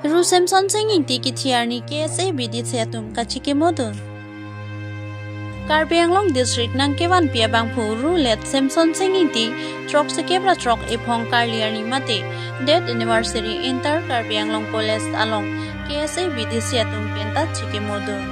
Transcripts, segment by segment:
Ru Samson singing tiki tiarni KSA bidit setum kachike modun. Karbi Anglong district nang kewan pia bangphu ru let Samson singing ti trok se kebra trok epong karliarni mate dead anniversary inter Karbi Anglong College along KSA bidit setum penta chike modun.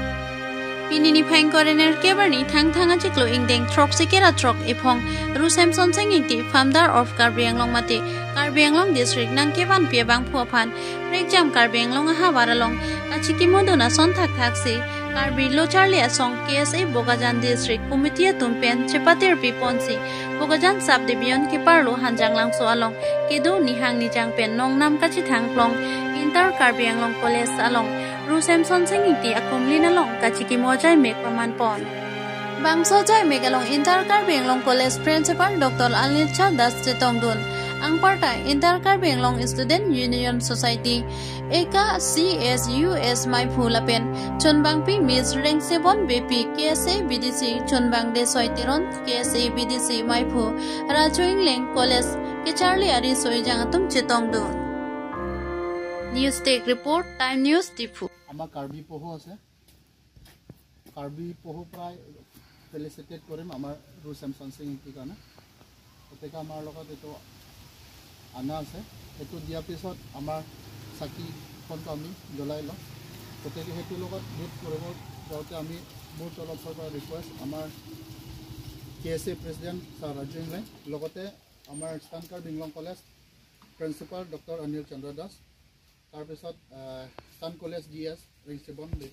Pinini phang korener kebarni thang thanga chiklo ingdeng trok se kera trok epong ru Samson singing ti founder of Karbi Anglong mate Karbi Anglong district nang kewan pia bangphu aphan Rekjam Karbi Anglong ha waralong kachiki moduna son thak thak se Karbi lo Charlie asong KSA Bogajan district committee tumpen chepatir piponsi Bogajan subdivision ki parlo hanjang langso along kedo nihang nijang pen nong nam kachi thangplong inter Karbi Anglong College along Ru Samson singing ti akumlin along kachiki mojai mek paman pon bangso jai mek along inter Karbi Anglong College principal Dr. Anil Das Chetongdun ang partai inter Karbi Anglong Student Union Society eka CSUS mai phulapen chonbangpi Miss Rank 7 BP KSA BDC chonbang de soitiron KSA BDC mai phu Rajoing Leng College ke Charlie Ari soijang tum Chetongdun News Take Report Time News Tipu Ama Karbi poho ase Karbi poho prai felicitate korim amar Ru Samson singing ti kana oteka amar logot eto ana ase eto dia pisot amar saki konto ami jolai lo oteke hetu logot meet koribo jaute ami mur torofar pora request amar KSA president Sir Rajoing Leng logote amar Stan Karbi Anglong College principal Dr. Anil Chandra Das tar pisot Stan College GS Rank 7 de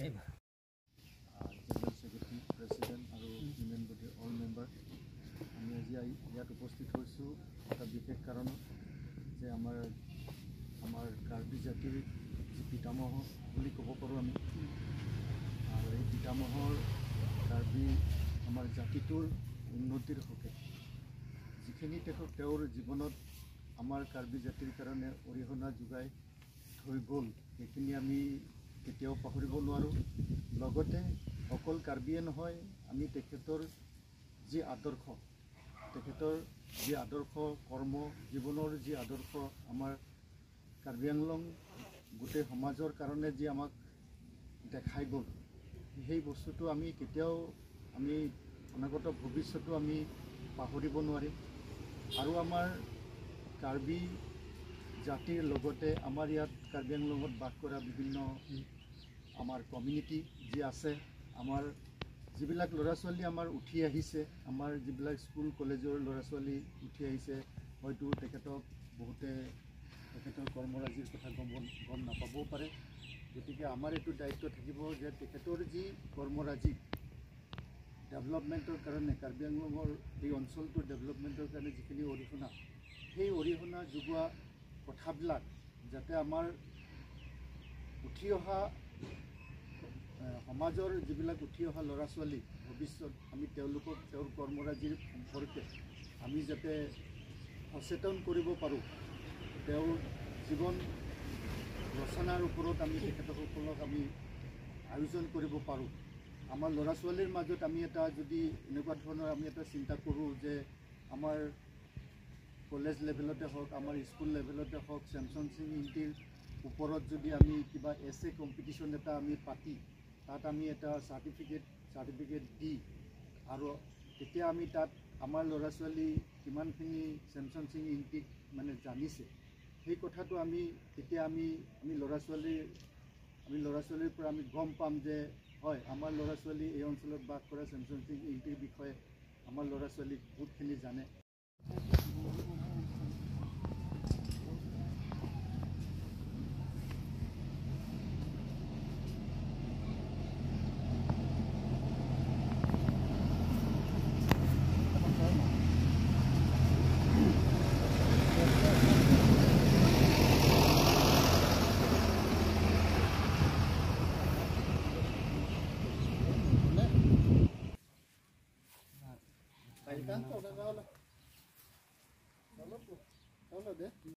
General Secretary, President, and Union Body all member. আমি আজি ইয়াত উপস্থিত হৈছোঁ এটা বিশেষ কাৰণত যে আমাৰ কাৰ্বি জাতিৰ যি পিতামহ বুলি ক'ব পাৰোঁ আমি আৰু এই পিতামহৰ কাৰ্বি আমাৰ জাতিটোৰ উন্নতিৰ হকে যিখিনি তেওঁৰ জীৱনত আমাৰ কাৰ্বি জাতিৰ কাৰণে অৰিহণা যোগাই থৈ গ'ল সেইখিনি আমি কেতিয়াও পাহৰিব নোৱাৰোঁ লগতে অকল কাৰ্বিয়ে নহয় আমি তেখেতৰ যি আদৰ্শ কৰ্ম জীৱনৰ যি আদৰ্শ আমাৰ কাৰ্বি আংলং গোটেই সমাজৰ কাৰণে যি আমাক দেখাই গ'ল সেই বস্তুটো আমি কেতিয়াও আমি অনাগত ভৱিষ্যতো আমি পাহৰিব নোৱাৰিম আৰু আমাৰ কাৰ্বি জাতিৰ লগতে আমাৰ ইয়াত কাৰ্বি আংলঙত বাস কৰা বিভিন্ন আমাৰ কমিউনিটি যি আছে আমাৰ যিবিলাক ল'ৰা ছোৱালী আমাৰ উঠি আহিছে আমাৰ যিবিলাক স্কুল কলেজৰ ল'ৰা ছোৱালী উঠি আহিছে হয়তো তেখেতক বহুতে তেখেতৰ কৰ্মৰাজিৰ কথা গম নাপাবও পাৰে গতিকে আমাৰ এইটো দায়িত্ব থাকিব যে তেখেতৰ যি কৰ্মৰাজি ডেভেলপমেণ্টৰ কাৰণে কাৰ্বি আংলঙৰ এই অঞ্চলটোৰ ডেভেলপমেণ্টৰ কাৰণে যিখিনি অৰিহণা সেই অৰিহণা যোগোৱা কথাবিলাক যাতে আমাৰ উঠি অহা সমাজৰ যিবিলাক উঠি অহা ল'ৰা ছোৱালী ভৱিষ্যত আমি তেওঁলোকক তেওঁৰ কৰ্মৰাজিৰ সম্পৰ্কে আমি যাতে সচেতন কৰিব পাৰোঁ তেওঁৰ জীৱন ৰচনাৰ ওপৰত আমি তেখেতসকলক আমি আয়োজন কৰিব পাৰোঁ আমাৰ ল'ৰা ছোৱালীৰ মাজত আমি এটা যদি এনেকুৱা ধৰণৰ আমি এটা চিন্তা কৰোঁ যে আমাৰ কলেজ লেভেলতে হওক আমাৰ স্কুল লেভেলতে হওক চেমছন সিং ইণ্টিৰ ওপৰত যদি আমি কিবা এছে কম্পিটিশ্যন এটা আমি পাতি তাত আমি এটা চাৰ্টিফিকেট দি আৰু তেতিয়া আমি তাত আমাৰ ল'ৰা ছোৱালী কিমানখিনি চেমছন সিং ইণ্টিক মানে জানিছে সেই কথাটো আমি তেতিয়া আমি ল'ৰা ছোৱালীৰ পৰা আমি গম পাম যে হয় আমাৰ ল'ৰা ছোৱালী এই অঞ্চলত বাস কৰা চেমছন সিং ইণ্টিৰ বিষয়ে আমাৰ ল'ৰা ছোৱালী বহুতখিনি জানে Ahí canto, que habla. Habla, pues. Habla de.